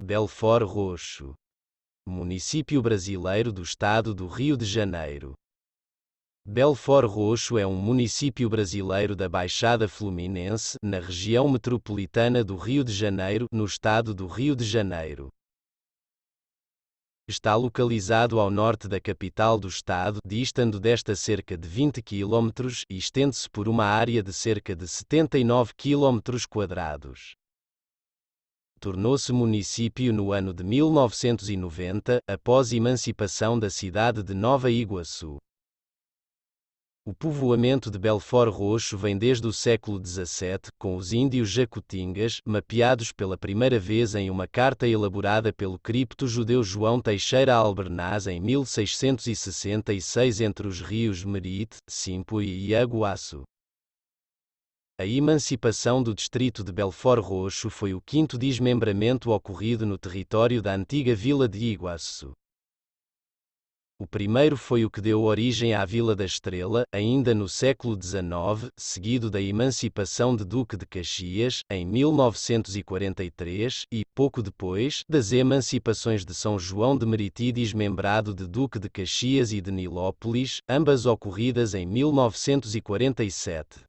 Belford Roxo, município brasileiro do estado do Rio de Janeiro. Belford Roxo é um município brasileiro da Baixada Fluminense, na região metropolitana do Rio de Janeiro, no estado do Rio de Janeiro. Está localizado ao norte da capital do estado, distando desta cerca de 20 km, e estende-se por uma área de cerca de 79 km². Tornou-se município no ano de 1990, após a emancipação da cidade de Nova Iguaçu. O povoamento de Belford Roxo vem desde o século XVII, com os índios jacutingas, mapeados pela primeira vez em uma carta elaborada pelo cripto-judeu João Teixeira Albernaz em 1666 entre os rios Merite, Simpo e Iaguaçu. A emancipação do distrito de Belford Roxo foi o quinto desmembramento ocorrido no território da antiga vila de Iguaçu. O primeiro foi o que deu origem à Vila da Estrela, ainda no século XIX, seguido da emancipação de Duque de Caxias, em 1943, e, pouco depois, das emancipações de São João de Meriti desmembrado de Duque de Caxias e de Nilópolis, ambas ocorridas em 1947.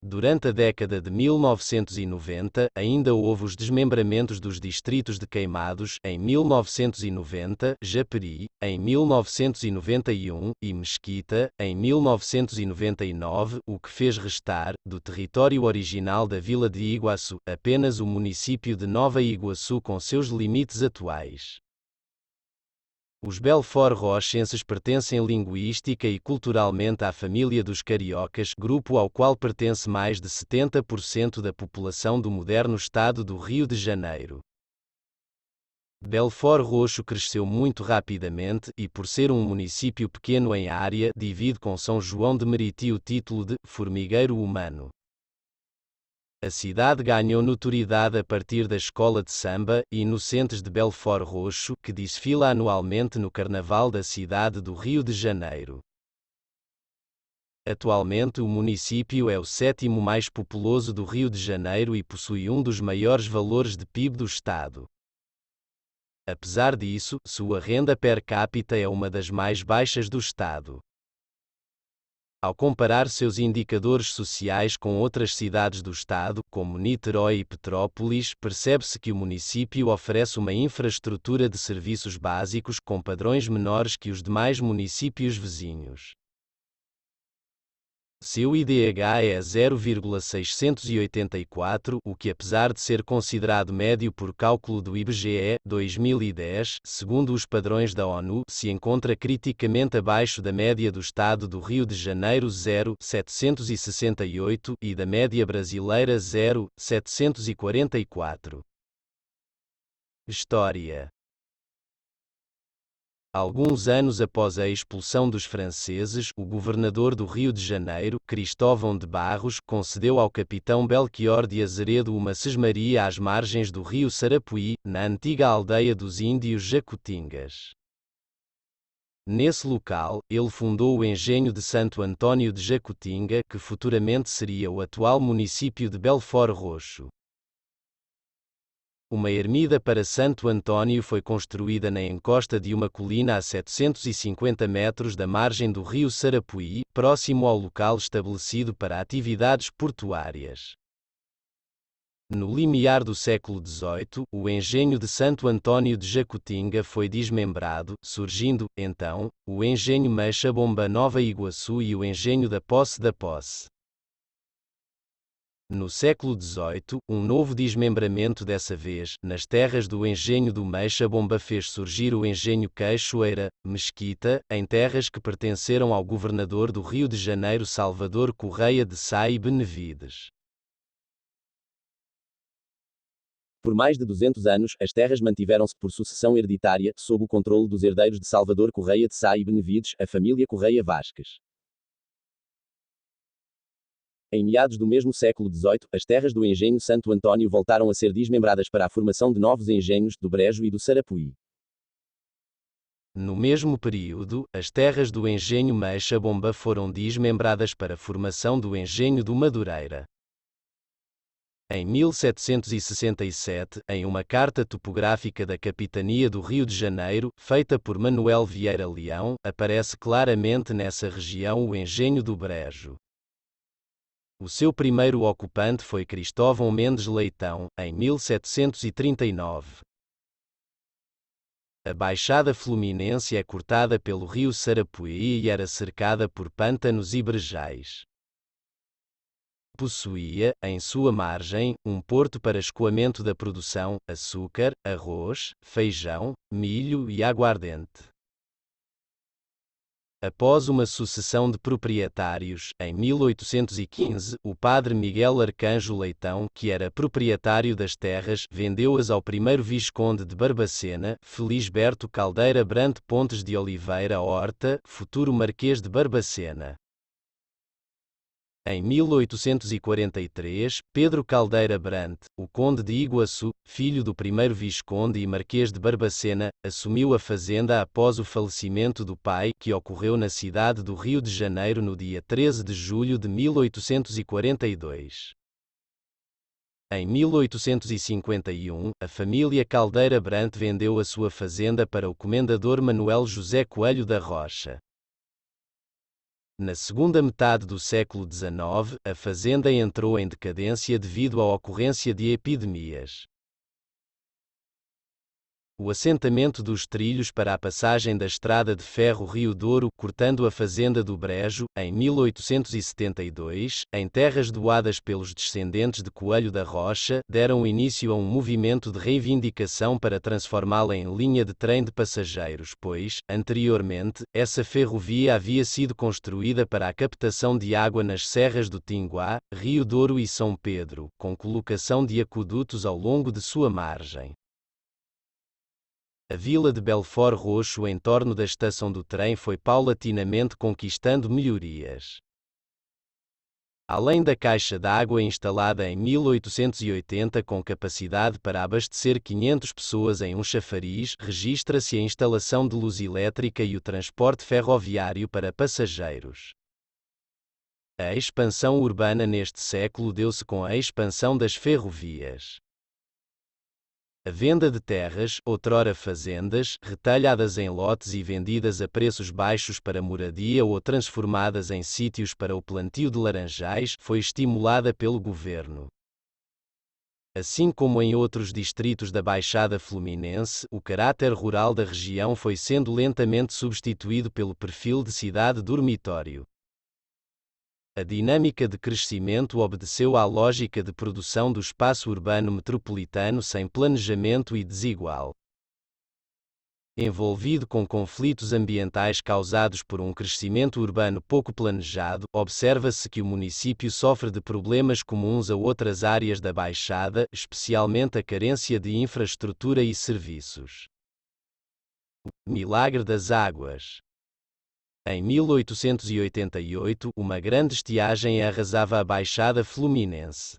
Durante a década de 1990, ainda houve os desmembramentos dos distritos de Queimados, em 1990, Japeri, em 1991, e Mesquita, em 1999, o que fez restar, do território original da Vila de Iguaçu, apenas o município de Nova Iguaçu com seus limites atuais. Os Belford Roxenses pertencem linguística e culturalmente à família dos cariocas, grupo ao qual pertence mais de 70% da população do moderno estado do Rio de Janeiro. Belford Roxo cresceu muito rapidamente e, por ser um município pequeno em área, divide com São João de Meriti o título de formigueiro humano. A cidade ganhou notoriedade a partir da escola de samba, Inocentes de Belford Roxo, que desfila anualmente no Carnaval da cidade do Rio de Janeiro. Atualmente o município é o sétimo mais populoso do Rio de Janeiro e possui um dos maiores valores de PIB do estado. Apesar disso, sua renda per capita é uma das mais baixas do estado. Ao comparar seus indicadores sociais com outras cidades do estado, como Niterói e Petrópolis, percebe-se que o município oferece uma infraestrutura de serviços básicos com padrões menores que os demais municípios vizinhos. Seu IDH é 0,684, o que, apesar de ser considerado médio por cálculo do IBGE 2010, segundo os padrões da ONU, se encontra criticamente abaixo da média do estado do Rio de Janeiro 0,768 e da média brasileira 0,744. História. Alguns anos após a expulsão dos franceses, o governador do Rio de Janeiro, Cristóvão de Barros, concedeu ao capitão Belchior de Azeredo uma sesmaria às margens do rio Sarapuí, na antiga aldeia dos índios jacutingas. Nesse local, ele fundou o engenho de Santo Antônio de Jacutinga, que futuramente seria o atual município de Belford Roxo. Uma ermida para Santo Antônio foi construída na encosta de uma colina a 750 metros da margem do rio Sarapuí, próximo ao local estabelecido para atividades portuárias. No limiar do século XVIII, o engenho de Santo Antônio de Jacutinga foi desmembrado, surgindo, então, o engenho Mecha-Bomba Nova Iguaçu e o engenho da Posse da Posse. No século XVIII, um novo desmembramento, dessa vez, nas terras do engenho do Mecha-Bomba, fez surgir o engenho Cachoeira, Mesquita, em terras que pertenceram ao governador do Rio de Janeiro Salvador Correia de Sá e Benevides. Por mais de 200 anos, as terras mantiveram-se por sucessão hereditária, sob o controle dos herdeiros de Salvador Correia de Sá e Benevides, a família Correia Vasques. Em meados do mesmo século XVIII, as terras do engenho Santo Antônio voltaram a ser desmembradas para a formação de novos engenhos, do Brejo e do Sarapuí. No mesmo período, as terras do engenho Mecha-Bomba foram desmembradas para a formação do engenho do Madureira. Em 1767, em uma carta topográfica da Capitania do Rio de Janeiro, feita por Manuel Vieira Leão, aparece claramente nessa região o engenho do Brejo. O seu primeiro ocupante foi Cristóvão Mendes Leitão, em 1739. A Baixada Fluminense é cortada pelo rio Sarapuí e era cercada por pântanos e brejais. Possuía, em sua margem, um porto para escoamento da produção, açúcar, arroz, feijão, milho e aguardente. Após uma sucessão de proprietários, em 1815, o padre Miguel Arcanjo Leitão, que era proprietário das terras, vendeu-as ao primeiro Visconde de Barbacena, Felisberto Caldeira Brante Pontes de Oliveira Horta, futuro Marquês de Barbacena. Em 1843, Pedro Caldeira Brante, o conde de Iguaçu, filho do primeiro Visconde e Marquês de Barbacena, assumiu a fazenda após o falecimento do pai, que ocorreu na cidade do Rio de Janeiro no dia 13 de julho de 1842. Em 1851, a família Caldeira Brante vendeu a sua fazenda para o comendador Manuel José Coelho da Rocha. Na segunda metade do século XIX, a fazenda entrou em decadência devido à ocorrência de epidemias. O assentamento dos trilhos para a passagem da estrada de ferro Rio Douro, cortando a fazenda do Brejo, em 1872, em terras doadas pelos descendentes de Coelho da Rocha, deram início a um movimento de reivindicação para transformá-la em linha de trem de passageiros, pois, anteriormente, essa ferrovia havia sido construída para a captação de água nas serras do Tinguá, Rio Douro e São Pedro, com colocação de aquedutos ao longo de sua margem. A vila de Belford Roxo em torno da estação do trem foi paulatinamente conquistando melhorias. Além da caixa d'água instalada em 1880 com capacidade para abastecer 500 pessoas em um chafariz, registra-se a instalação de luz elétrica e o transporte ferroviário para passageiros. A expansão urbana neste século deu-se com a expansão das ferrovias. A venda de terras, outrora fazendas, retalhadas em lotes e vendidas a preços baixos para moradia ou transformadas em sítios para o plantio de laranjais, foi estimulada pelo governo. Assim como em outros distritos da Baixada Fluminense, o caráter rural da região foi sendo lentamente substituído pelo perfil de cidade dormitório. A dinâmica de crescimento obedeceu à lógica de produção do espaço urbano metropolitano sem planejamento e desigual. Envolvido com conflitos ambientais causados por um crescimento urbano pouco planejado, observa-se que o município sofre de problemas comuns a outras áreas da Baixada, especialmente a carência de infraestrutura e serviços. O milagre das águas. Em 1888, uma grande estiagem arrasava a Baixada Fluminense.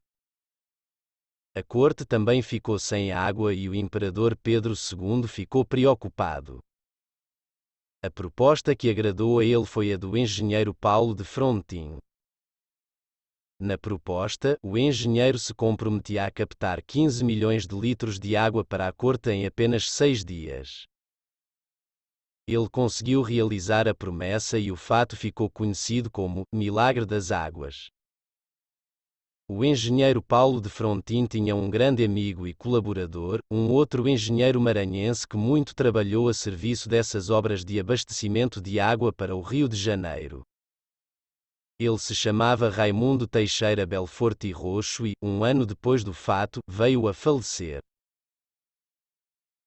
A corte também ficou sem água e o imperador Pedro II ficou preocupado. A proposta que agradou a ele foi a do engenheiro Paulo de Frontin. Na proposta, o engenheiro se comprometia a captar 15 milhões de litros de água para a corte em apenas 6 dias. Ele conseguiu realizar a promessa e o fato ficou conhecido como Milagre das Águas. O engenheiro Paulo de Frontin tinha um grande amigo e colaborador, um outro engenheiro maranhense que muito trabalhou a serviço dessas obras de abastecimento de água para o Rio de Janeiro. Ele se chamava Raimundo Teixeira Belfort e Roxo e, um ano depois do fato, veio a falecer.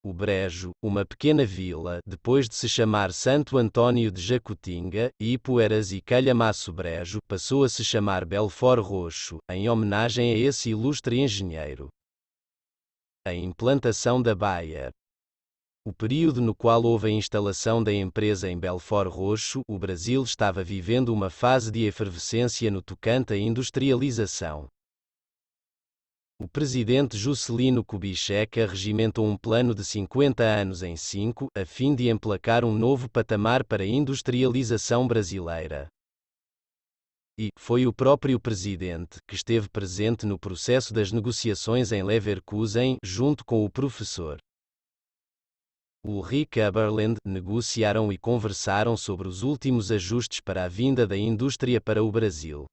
O Brejo, uma pequena vila, depois de se chamar Santo Antônio de Jacutinga, Ipueras e Calhamaço Brejo, passou a se chamar Belford Roxo, em homenagem a esse ilustre engenheiro. A implantação da Bayer. O período no qual houve a instalação da empresa em Belford Roxo, o Brasil estava vivendo uma fase de efervescência no tocante à industrialização. O presidente Juscelino Kubitschek arregimentou um plano de 50 anos em 5, a fim de emplacar um novo patamar para a industrialização brasileira. E foi o próprio presidente que esteve presente no processo das negociações em Leverkusen, junto com o professor Ulrich Oberland, negociaram e conversaram sobre os últimos ajustes para a vinda da indústria para o Brasil.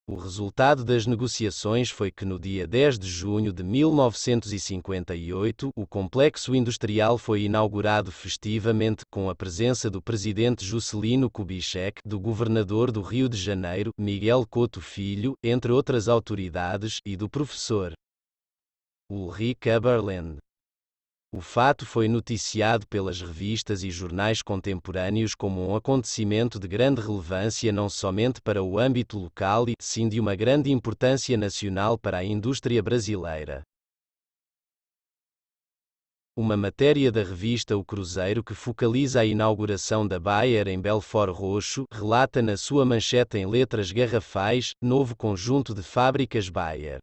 O resultado das negociações foi que no dia 10 de junho de 1958, o complexo industrial foi inaugurado festivamente, com a presença do presidente Juscelino Kubitschek, do governador do Rio de Janeiro, Miguel Couto Filho, entre outras autoridades, e do professor Ulrich Oberland. O fato foi noticiado pelas revistas e jornais contemporâneos como um acontecimento de grande relevância não somente para o âmbito local e, sim, de uma grande importância nacional para a indústria brasileira. Uma matéria da revista O Cruzeiro que focaliza a inauguração da Bayer em Belford Roxo, relata na sua manchete em letras garrafais, novo conjunto de fábricas Bayer.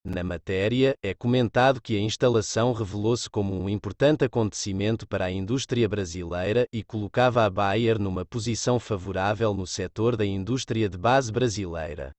Na matéria, é comentado que a instalação revelou-se como um importante acontecimento para a indústria brasileira e colocava a Bayer numa posição favorável no setor da indústria de base brasileira.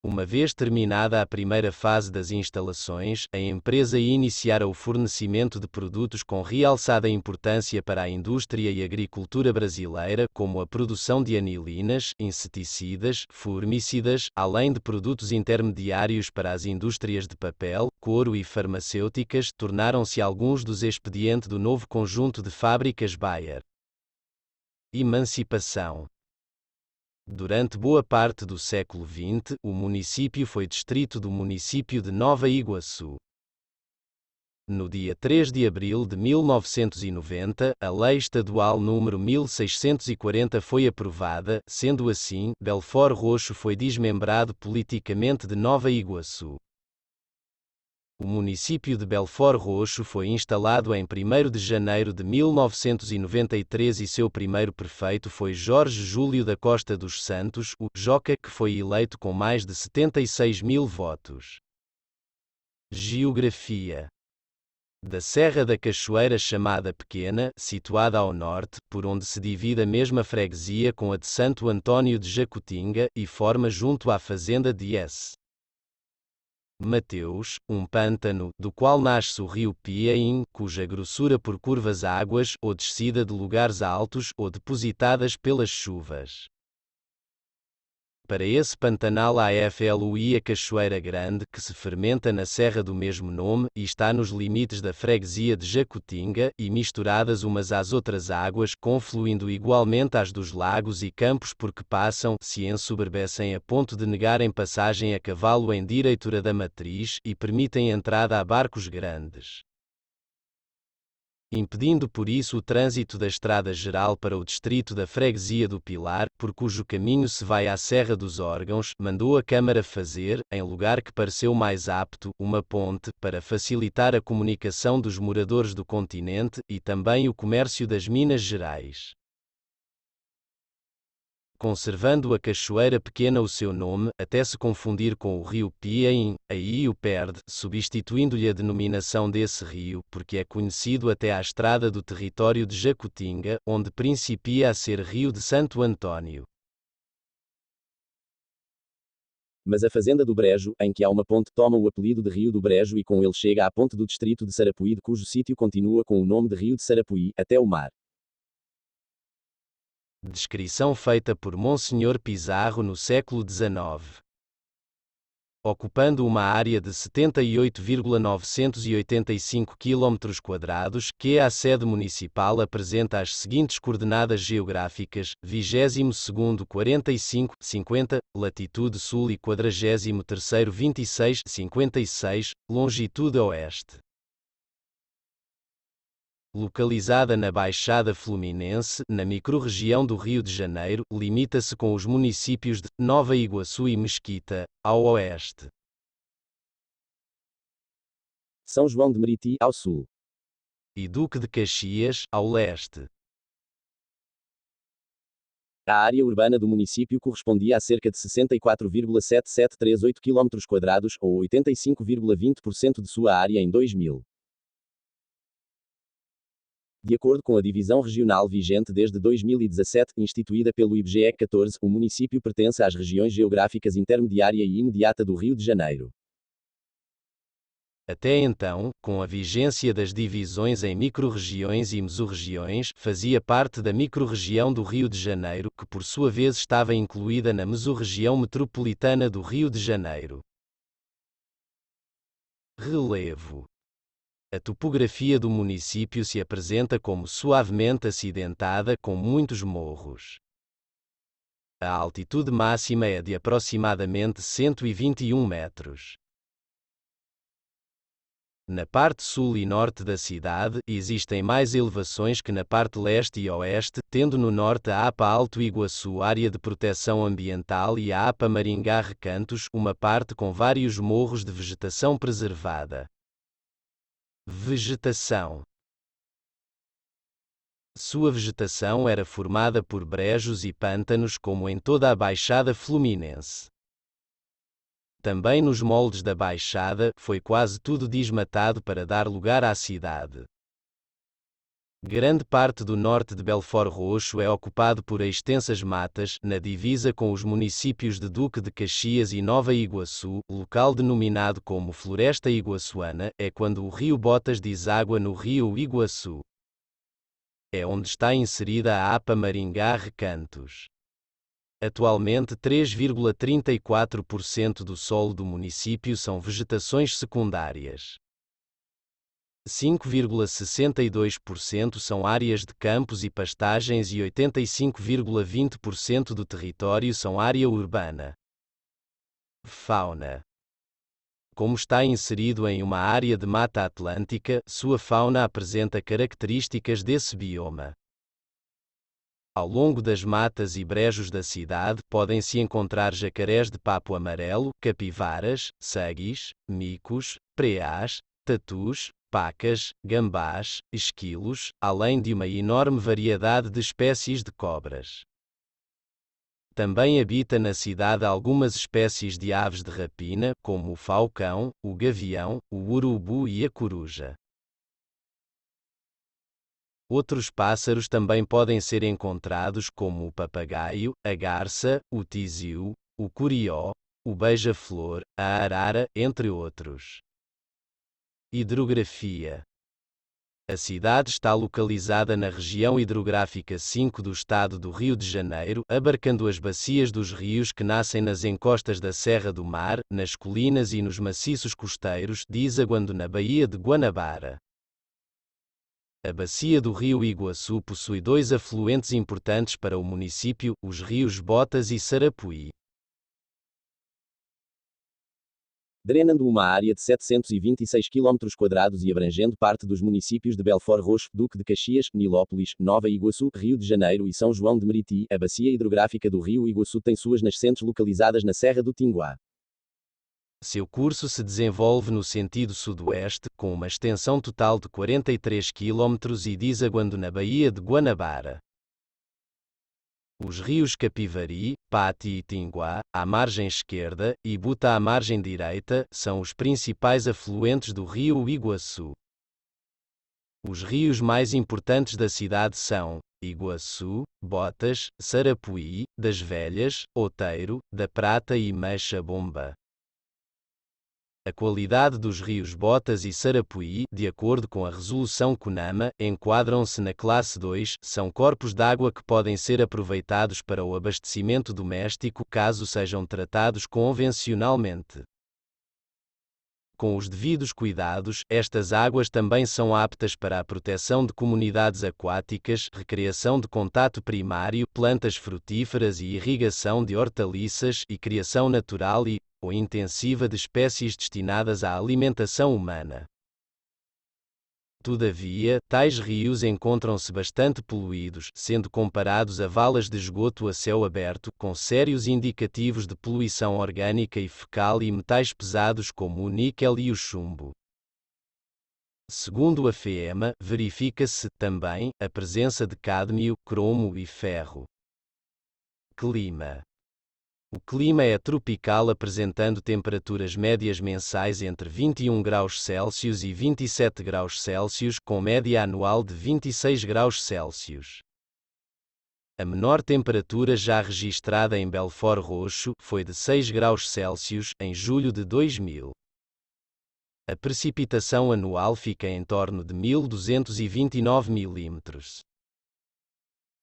Uma vez terminada a primeira fase das instalações, a empresa ia iniciar o fornecimento de produtos com realçada importância para a indústria e agricultura brasileira, como a produção de anilinas, inseticidas, fungicidas, além de produtos intermediários para as indústrias de papel, couro e farmacêuticas, tornaram-se alguns dos expedientes do novo conjunto de fábricas Bayer. Emancipação. Durante boa parte do século XX, o município foi distrito do município de Nova Iguaçu. No dia 3 de abril de 1990, a Lei Estadual nº 1640 foi aprovada, sendo assim, Belford Roxo foi desmembrado politicamente de Nova Iguaçu. O município de Belford Roxo foi instalado em 1º de janeiro de 1993 e seu primeiro prefeito foi Jorge Júlio da Costa dos Santos, o Joca, que foi eleito com mais de 76 mil votos. Geografia. Da Serra da Cachoeira chamada Pequena, situada ao norte, por onde se divide a mesma freguesia com a de Santo Antônio de Jacutinga, e forma junto à fazenda de S. Mateus, um pântano, do qual nasce o rio Piaim, cuja grossura por curvas águas, ou descida de lugares altos, ou depositadas pelas chuvas. Para esse pantanal há flui a Cachoeira Grande, que se fermenta na serra do mesmo nome, e está nos limites da freguesia de Jacutinga, e misturadas umas às outras águas, confluindo igualmente às dos lagos e campos por que passam, se ensoberbecem a ponto de negarem passagem a cavalo em direitura da matriz, e permitem entrada a barcos grandes, impedindo por isso o trânsito da estrada geral para o distrito da freguesia do Pilar, por cujo caminho se vai à Serra dos Órgãos, mandou a Câmara fazer, em lugar que pareceu mais apto, uma ponte, para facilitar a comunicação dos moradores do continente, e também o comércio das Minas Gerais. Conservando a Cachoeira Pequena o seu nome, até se confundir com o rio Piaim, aí o perde, substituindo-lhe a denominação desse rio, porque é conhecido até à estrada do território de Jacutinga, onde principia a ser Rio de Santo Antônio. Mas a fazenda do Brejo, em que há uma ponte, toma o apelido de Rio do Brejo e com ele chega à ponte do distrito de Sarapuí, de cujo sítio continua com o nome de Rio de Sarapuí, até o mar. Descrição feita por Monsenhor Pizarro no século XIX. Ocupando uma área de 78,985 km², que a sede municipal apresenta as seguintes coordenadas geográficas: 22º 45, 50, latitude sul e 43º 26, 56, longitude oeste. Localizada na Baixada Fluminense, na microrregião do Rio de Janeiro, limita-se com os municípios de Nova Iguaçu e Mesquita, ao oeste. São João de Meriti, ao sul. E Duque de Caxias, ao leste. A área urbana do município correspondia a cerca de 64,7738 km², ou 85,20% de sua área em 2000. De acordo com a divisão regional vigente desde 2017, instituída pelo IBGE 14, o município pertence às regiões geográficas intermediária e imediata do Rio de Janeiro. Até então, com a vigência das divisões em microrregiões e mesorregiões, fazia parte da microrregião do Rio de Janeiro, que por sua vez estava incluída na mesorregião metropolitana do Rio de Janeiro. Relevo. A topografia do município se apresenta como suavemente acidentada com muitos morros. A altitude máxima é de aproximadamente 121 metros. Na parte sul e norte da cidade, existem mais elevações que na parte leste e oeste, tendo no norte a APA Alto Iguaçu Área de Proteção Ambiental e a APA Maringá Recantos, uma parte com vários morros de vegetação preservada. Vegetação. Sua vegetação era formada por brejos e pântanos como em toda a Baixada Fluminense. Também nos moldes da Baixada, foi quase tudo desmatado para dar lugar à cidade. Grande parte do norte de Belford Roxo é ocupado por extensas matas, na divisa com os municípios de Duque de Caxias e Nova Iguaçu, local denominado como Floresta Iguaçuana, é quando o rio Botas deságua no rio Iguaçu. É onde está inserida a APA Maringá Recantos. Atualmente 3,34% do solo do município são vegetações secundárias. 5,62% são áreas de campos e pastagens e 85,20% do território são área urbana. Fauna. Como está inserido em uma área de Mata Atlântica, sua fauna apresenta características desse bioma. Ao longo das matas e brejos da cidade, podem-se encontrar jacarés de papo amarelo, capivaras, saguis, micos, preás, tatus, pacas, gambás, esquilos, além de uma enorme variedade de espécies de cobras. Também habita na cidade algumas espécies de aves de rapina, como o falcão, o gavião, o urubu e a coruja. Outros pássaros também podem ser encontrados como o papagaio, a garça, o tisiu, o curió, o beija-flor, a arara, entre outros. Hidrografia. A cidade está localizada na região hidrográfica 5 do estado do Rio de Janeiro, abarcando as bacias dos rios que nascem nas encostas da Serra do Mar, nas colinas e nos maciços costeiros, desaguando na Baía de Guanabara. A bacia do rio Iguaçu possui dois afluentes importantes para o município, os rios Botas e Sarapuí. Drenando uma área de 726 km² e abrangendo parte dos municípios de Belford Roxo, Duque de Caxias, Nilópolis, Nova Iguaçu, Rio de Janeiro e São João de Meriti, a bacia hidrográfica do rio Iguaçu tem suas nascentes localizadas na Serra do Tinguá. Seu curso se desenvolve no sentido sudoeste, com uma extensão total de 43 km e desaguando na Baía de Guanabara. Os rios Capivari, Pati e Tinguá, à margem esquerda, e Buta à margem direita, são os principais afluentes do rio Iguaçu. Os rios mais importantes da cidade são Iguaçu, Botas, Sarapuí, das Velhas, Outeiro, da Prata e Mexa-Bomba. A qualidade dos rios Botas e Sarapuí, de acordo com a resolução CONAMA, enquadram-se na classe 2, são corpos d'água que podem ser aproveitados para o abastecimento doméstico caso sejam tratados convencionalmente. Com os devidos cuidados, estas águas também são aptas para a proteção de comunidades aquáticas, recreação de contato primário, plantas frutíferas e irrigação de hortaliças e criação natural ou intensiva de espécies destinadas à alimentação humana. Todavia, tais rios encontram-se bastante poluídos, sendo comparados a valas de esgoto a céu aberto, com sérios indicativos de poluição orgânica e fecal e metais pesados como o níquel e o chumbo. Segundo a FEMA, verifica-se, também, a presença de cádmio, cromo e ferro. Clima. O clima é tropical, apresentando temperaturas médias mensais entre 21 graus Celsius e 27 graus Celsius, com média anual de 26 graus Celsius. A menor temperatura já registrada em Belford Roxo foi de 6 graus Celsius, em julho de 2000. A precipitação anual fica em torno de 1.229 milímetros.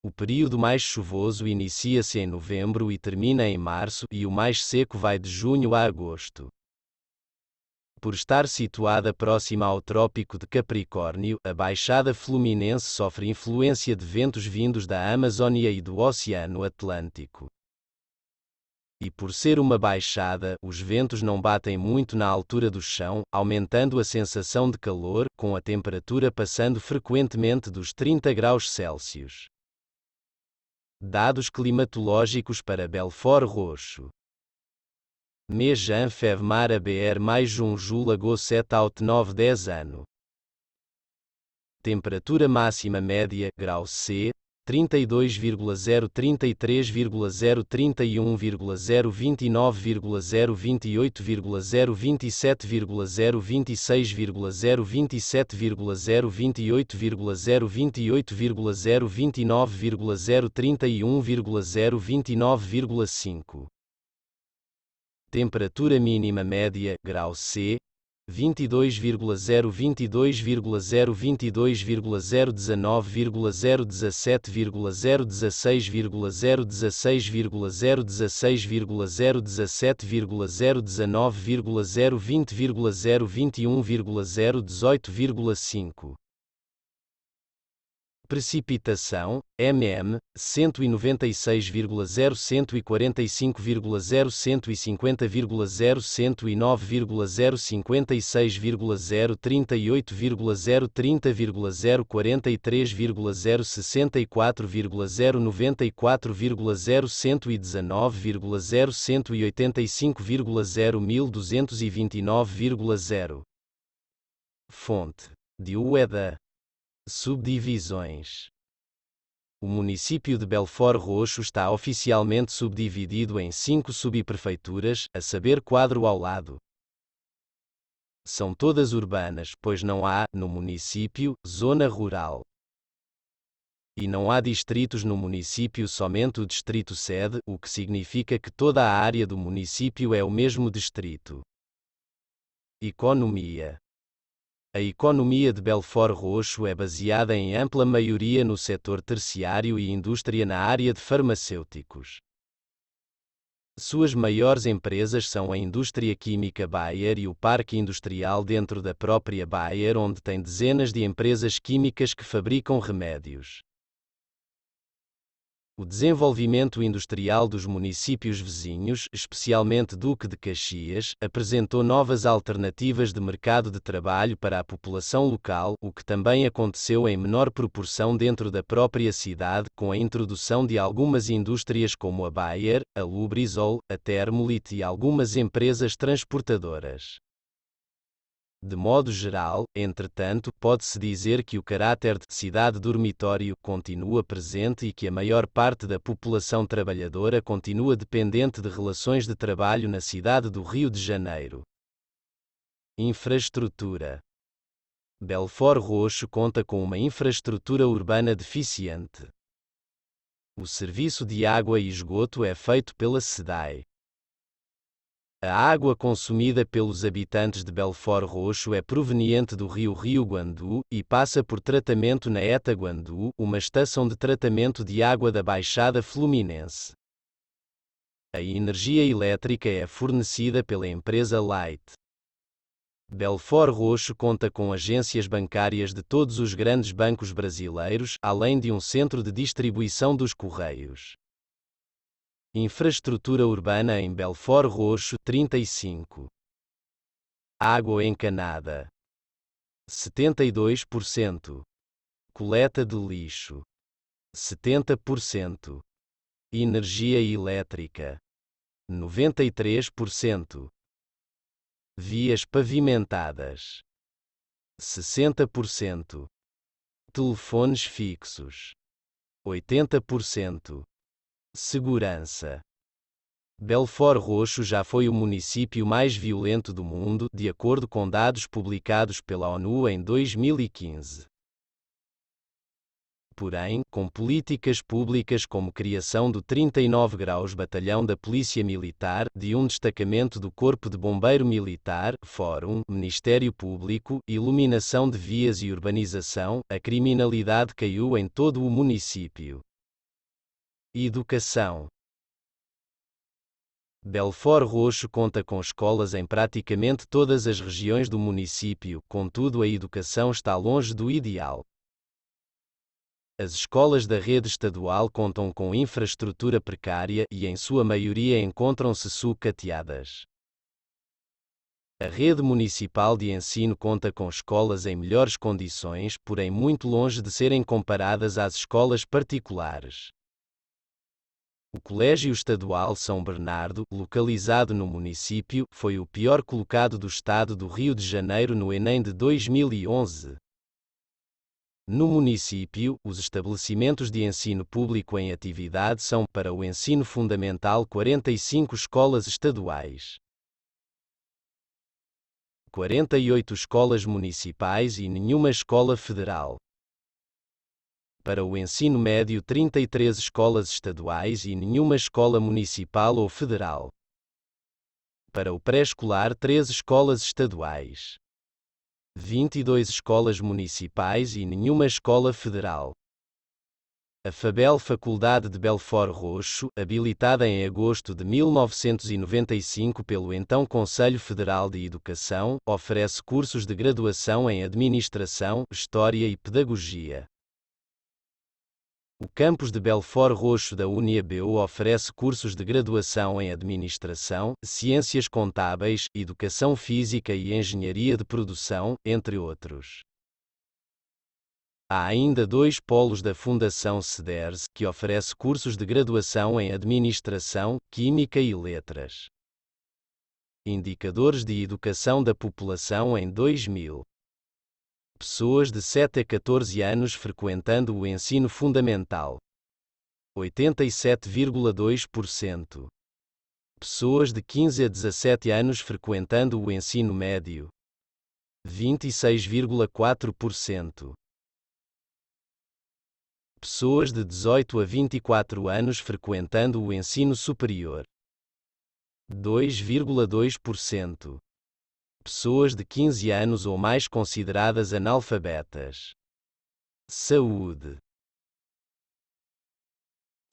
O período mais chuvoso inicia-se em novembro e termina em março, e o mais seco vai de junho a agosto. Por estar situada próxima ao Trópico de Capricórnio, a Baixada Fluminense sofre influência de ventos vindos da Amazônia e do Oceano Atlântico. E por ser uma baixada, os ventos não batem muito na altura do chão, aumentando a sensação de calor, com a temperatura passando frequentemente dos 30 graus Celsius. Dados climatológicos para Belford Roxo. Mês Jan Fevmar ABR mais Jun Jul Agosto 7 Aut 9 10 ano. Temperatura máxima média, grau C, 32,0 33,0 31,0 29,0 28,0 27,0 26,0 27,0 28,0 28,0 29,0 31,0 29,5. Temperatura mínima média, grau C, 22,0 22,0 22,0 19,0 17,0 16,0 16,0 16,0 17,0 19,0 20,0 21,0 18,5. Precipitação, mm, 196,0 145,0 150,0 109,0 56,0 38,0 30,0 43,0 64,0 94,0 119,0 185,0 1229,0. Fonte: de Ueda. Subdivisões. O município de Belford Roxo está oficialmente subdividido em 5 subprefeituras, a saber Quadro ao lado. São todas urbanas, pois não há, no município, zona rural. E não há distritos no município, somente o distrito sede, o que significa que toda a área do município é o mesmo distrito. Economia. A economia de Belford Roxo é baseada em ampla maioria no setor terciário e indústria na área de farmacêuticos. Suas maiores empresas são a indústria química Bayer e o parque industrial dentro da própria Bayer, onde tem dezenas de empresas químicas que fabricam remédios. O desenvolvimento industrial dos municípios vizinhos, especialmente Duque de Caxias, apresentou novas alternativas de mercado de trabalho para a população local, o que também aconteceu em menor proporção dentro da própria cidade, com a introdução de algumas indústrias como a Bayer, a Lubrizol, a Thermolit e algumas empresas transportadoras. De modo geral, entretanto, pode-se dizer que o caráter de cidade-dormitório continua presente e que a maior parte da população trabalhadora continua dependente de relações de trabalho na cidade do Rio de Janeiro. Infraestrutura. Belford Roxo conta com uma infraestrutura urbana deficiente. O serviço de água e esgoto é feito pela SEDAI. A água consumida pelos habitantes de Belford Roxo é proveniente do rio Rio Guandu, e passa por tratamento na ETA Guandu, uma estação de tratamento de água da Baixada Fluminense. A energia elétrica é fornecida pela empresa Light. Belford Roxo conta com agências bancárias de todos os grandes bancos brasileiros, além de um centro de distribuição dos Correios. Infraestrutura urbana em Belford Roxo, 35. Água encanada, 72%. Coleta de lixo, 70%. Energia elétrica, 93%. Vias pavimentadas, 60%. Telefones fixos, 80%. Segurança, Belford Roxo já foi o município mais violento do mundo, de acordo com dados publicados pela ONU em 2015. Porém, com políticas públicas como criação do 39 Graus Batalhão da Polícia Militar, de um destacamento do Corpo de Bombeiro Militar, Fórum, Ministério Público, iluminação de vias e urbanização, a criminalidade caiu em todo o município. Educação. Belford Roxo conta com escolas em praticamente todas as regiões do município, contudo a educação está longe do ideal. As escolas da rede estadual contam com infraestrutura precária e, em sua maioria, encontram-se sucateadas. A rede municipal de ensino conta com escolas em melhores condições, porém muito longe de serem comparadas às escolas particulares. O Colégio Estadual São Bernardo, localizado no município, foi o pior colocado do estado do Rio de Janeiro no Enem de 2011. No município, os estabelecimentos de ensino público em atividade são, para o ensino fundamental, 45 escolas estaduais, 48 escolas municipais e nenhuma escola federal. Para o ensino médio, 33 escolas estaduais e nenhuma escola municipal ou federal. Para o pré-escolar, 13 escolas estaduais, 22 escolas municipais e nenhuma escola federal. A FABEL Faculdade de Belford Roxo, habilitada em agosto de 1995 pelo então Conselho Federal de Educação, oferece cursos de graduação em Administração, História e Pedagogia. O campus de Belford Roxo da UniABU oferece cursos de graduação em Administração, Ciências Contábeis, Educação Física e Engenharia de Produção, entre outros. Há ainda 2 polos da Fundação CEDERS, que oferece cursos de graduação em Administração, Química e Letras. Indicadores de Educação da População em 2000. Pessoas de 7 a 14 anos frequentando o ensino fundamental, 87,2%. Pessoas de 15 a 17 anos frequentando o ensino médio, 26,4%. Pessoas de 18 a 24 anos frequentando o ensino superior, 2,2%. Pessoas de 15 anos ou mais consideradas analfabetas. Saúde.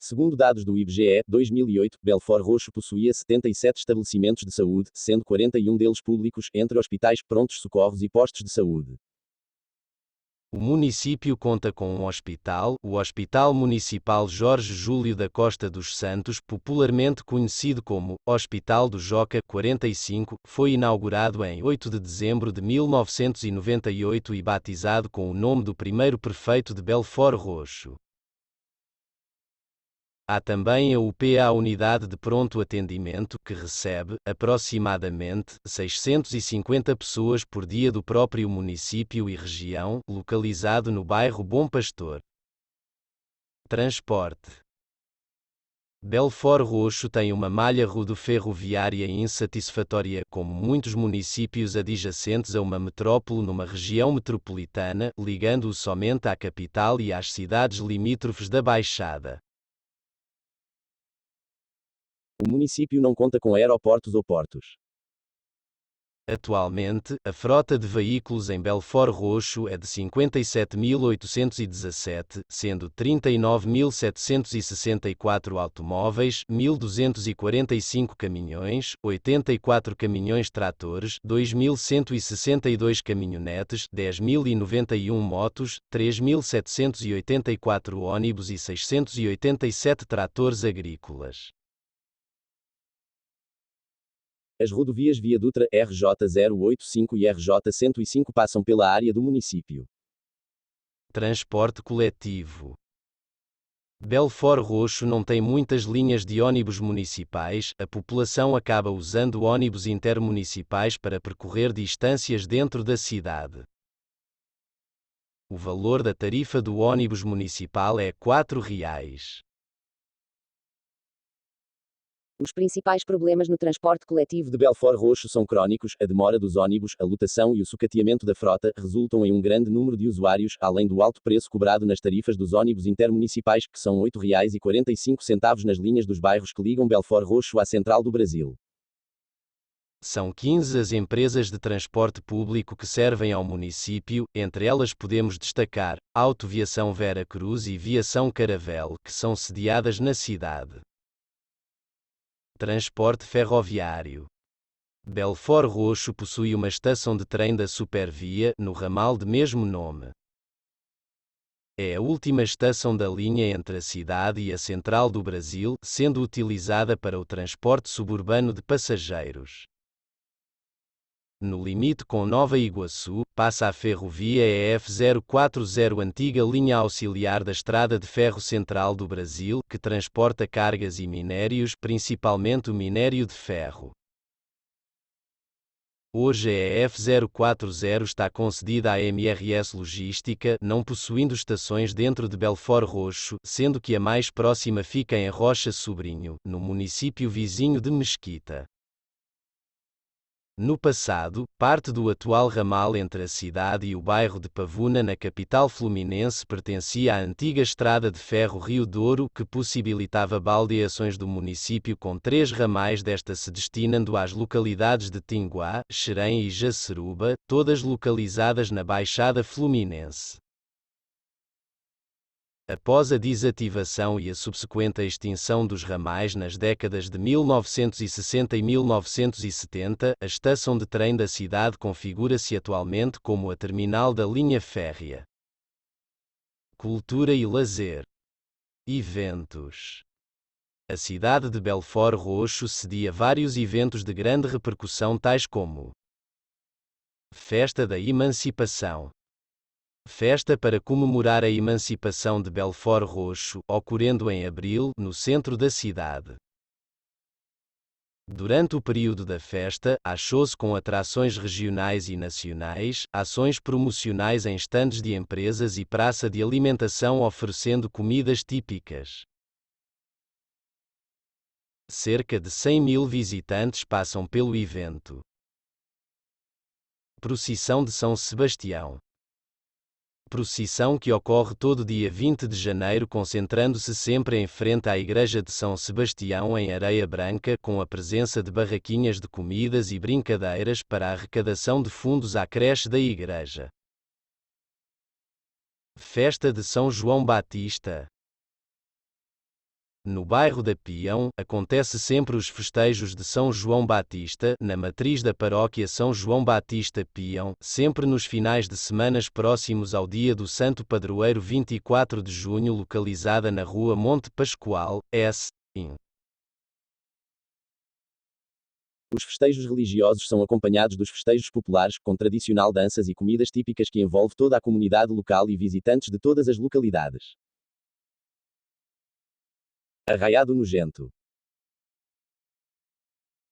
Segundo dados do IBGE, 2008, Belford Roxo possuía 77 estabelecimentos de saúde, sendo 41 deles públicos, entre hospitais, prontos-socorros e postos de saúde. O município conta com um hospital, o Hospital Municipal Jorge Júlio da Costa dos Santos, popularmente conhecido como Hospital do Joca 45, foi inaugurado em 8 de dezembro de 1998 e batizado com o nome do primeiro prefeito de Belford Roxo. Há também a UPA Unidade de Pronto Atendimento, que recebe, aproximadamente, 650 pessoas por dia do próprio município e região, localizado no bairro Bom Pastor. Transporte. Belford Roxo tem uma malha rodoferroviária insatisfatória, como muitos municípios adjacentes a uma metrópole numa região metropolitana, ligando-o somente à capital e às cidades limítrofes da Baixada. O município não conta com aeroportos ou portos. Atualmente, a frota de veículos em Belford Roxo é de 57.817, sendo 39.764 automóveis, 1.245 caminhões, 84 caminhões-tratores, 2.162 caminhonetes, 10.091 motos, 3.784 ônibus e 687 tratores agrícolas. As rodovias Via Dutra, RJ 085 e RJ 105 passam pela área do município. Transporte coletivo. Belford Roxo não tem muitas linhas de ônibus municipais, a população acaba usando ônibus intermunicipais para percorrer distâncias dentro da cidade. O valor da tarifa do ônibus municipal é R$ 4. Os principais problemas no transporte coletivo de Belford Roxo são crónicos: a demora dos ônibus, a lotação e o sucateamento da frota resultam em um grande número de usuários, além do alto preço cobrado nas tarifas dos ônibus intermunicipais, que são R$ 8,45 nas linhas dos bairros que ligam Belford Roxo à central do Brasil. São 15 as empresas de transporte público que servem ao município, entre elas podemos destacar Autoviação Vera Cruz e Viação Caravel, que são sediadas na cidade. Transporte ferroviário. Belford Roxo possui uma estação de trem da Supervia, no ramal de mesmo nome. É a última estação da linha entre a cidade e a central do Brasil, sendo utilizada para o transporte suburbano de passageiros. No limite com Nova Iguaçu, passa a ferrovia EF040, antiga linha auxiliar da Estrada de Ferro Central do Brasil, que transporta cargas e minérios, principalmente o minério de ferro. Hoje a EF040 está concedida à MRS Logística, não possuindo estações dentro de Belford Roxo, sendo que a mais próxima fica em Rocha Sobrinho, no município vizinho de Mesquita. No passado, parte do atual ramal entre a cidade e o bairro de Pavuna, na capital fluminense, pertencia à antiga estrada de ferro Rio Douro, que possibilitava baldeações do município, com 3 ramais desta se destinando às localidades de Tinguá, Xerém e Jaceruba, todas localizadas na Baixada Fluminense. Após a desativação e a subsequente extinção dos ramais nas décadas de 1960 e 1970, a estação de trem da cidade configura-se atualmente como a terminal da linha férrea. Cultura e lazer. Eventos. A cidade de Belford Roxo cedia vários eventos de grande repercussão, tais como Festa da Emancipação. Festa para comemorar a emancipação de Belford Roxo, ocorrendo em abril, no centro da cidade. Durante o período da festa, há shows com atrações regionais e nacionais, ações promocionais em estandes de empresas e praça de alimentação oferecendo comidas típicas. Cerca de 100.000 visitantes passam pelo evento. Procissão de São Sebastião. Procissão que ocorre todo dia 20 de janeiro, concentrando-se sempre em frente à Igreja de São Sebastião em Areia Branca, com a presença de barraquinhas de comidas e brincadeiras para a arrecadação de fundos à creche da igreja. Festa de São João Batista. No bairro da Peão, acontece sempre os festejos de São João Batista, na matriz da paróquia São João Batista Peão, sempre nos finais de semanas próximos ao dia do Santo Padroeiro 24 de junho, localizada na rua Monte Pascoal, S.In. Os festejos religiosos são acompanhados dos festejos populares, com tradicional danças e comidas típicas que envolve toda a comunidade local e visitantes de todas as localidades. Arraiado Nojento.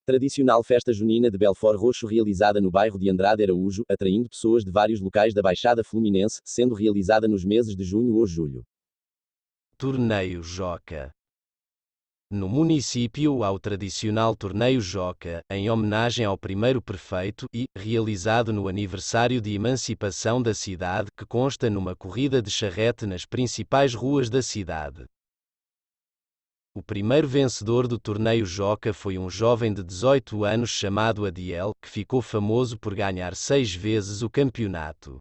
Tradicional festa junina de Belford Roxo realizada no bairro de Andrade Araújo, atraindo pessoas de vários locais da Baixada Fluminense, sendo realizada nos meses de junho ou julho. Torneio Joca. No município há o tradicional Torneio Joca, em homenagem ao primeiro prefeito e, realizado no aniversário de emancipação da cidade, que consta numa corrida de charrete nas principais ruas da cidade. O primeiro vencedor do Torneio Joca foi um jovem de 18 anos chamado Adiel, que ficou famoso por ganhar 6 vezes o campeonato.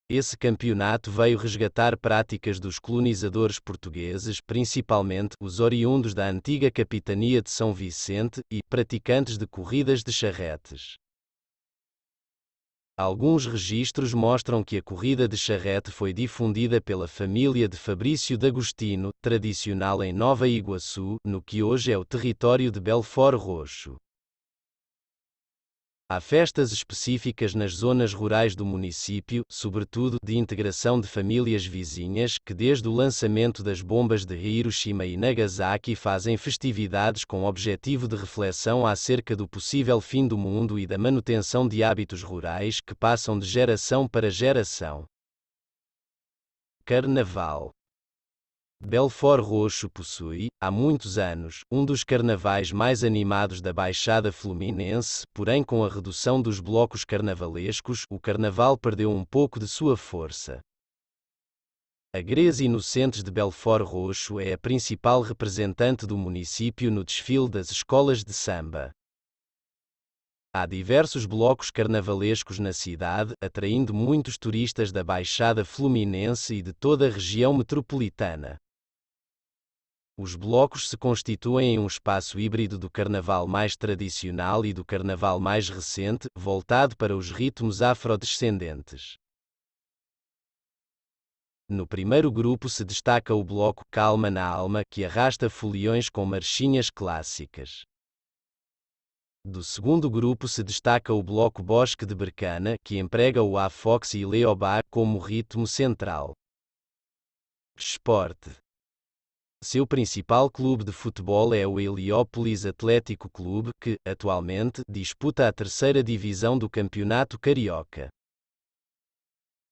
Esse campeonato veio resgatar práticas dos colonizadores portugueses, principalmente os oriundos da antiga capitania de São Vicente, e praticantes de corridas de charretes. Alguns registros mostram que a corrida de charrete foi difundida pela família de Fabrício D'Agostino, tradicional em Nova Iguaçu, no que hoje é o território de Belford Roxo. Há festas específicas nas zonas rurais do município, sobretudo de integração de famílias vizinhas, que desde o lançamento das bombas de Hiroshima e Nagasaki fazem festividades com objetivo de reflexão acerca do possível fim do mundo e da manutenção de hábitos rurais que passam de geração para geração. Carnaval. Belford Roxo possui, há muitos anos, um dos carnavais mais animados da Baixada Fluminense, porém com a redução dos blocos carnavalescos, o carnaval perdeu um pouco de sua força. A Igreja Inocentes de Belford Roxo é a principal representante do município no desfile das escolas de samba. Há diversos blocos carnavalescos na cidade, atraindo muitos turistas da Baixada Fluminense e de toda a região metropolitana. Os blocos se constituem em um espaço híbrido do carnaval mais tradicional e do carnaval mais recente, voltado para os ritmos afrodescendentes. No primeiro grupo se destaca o bloco Calma na Alma, que arrasta foliões com marchinhas clássicas. Do segundo grupo se destaca o bloco Bosque de Bercana, que emprega o afox e leobá como ritmo central. Esporte. Seu principal clube de futebol é o Heliópolis Atlético Clube, que, atualmente, disputa a terceira divisão do Campeonato Carioca.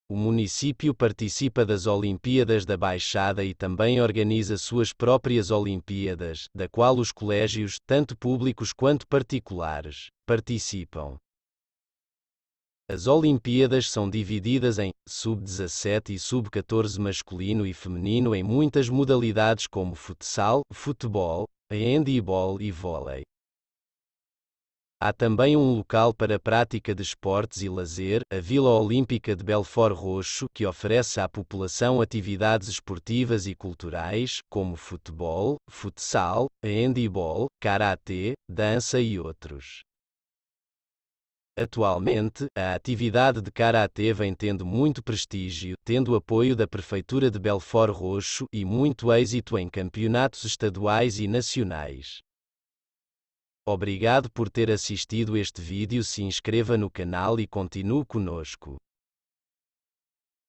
O município participa das Olimpíadas da Baixada e também organiza suas próprias Olimpíadas, da qual os colégios, tanto públicos quanto particulares, participam. As Olimpíadas são divididas em sub-17 e sub-14 masculino e feminino em muitas modalidades como futsal, futebol, handebol e vôlei. Há também um local para a prática de esportes e lazer, a Vila Olímpica de Belford Roxo, que oferece à população atividades esportivas e culturais, como futebol, futsal, handebol, karatê, dança e outros. Atualmente, a atividade de karatê vem tendo muito prestígio, tendo apoio da Prefeitura de Belford Roxo e muito êxito em campeonatos estaduais e nacionais. Obrigado por ter assistido este vídeo. Se inscreva no canal e continue conosco.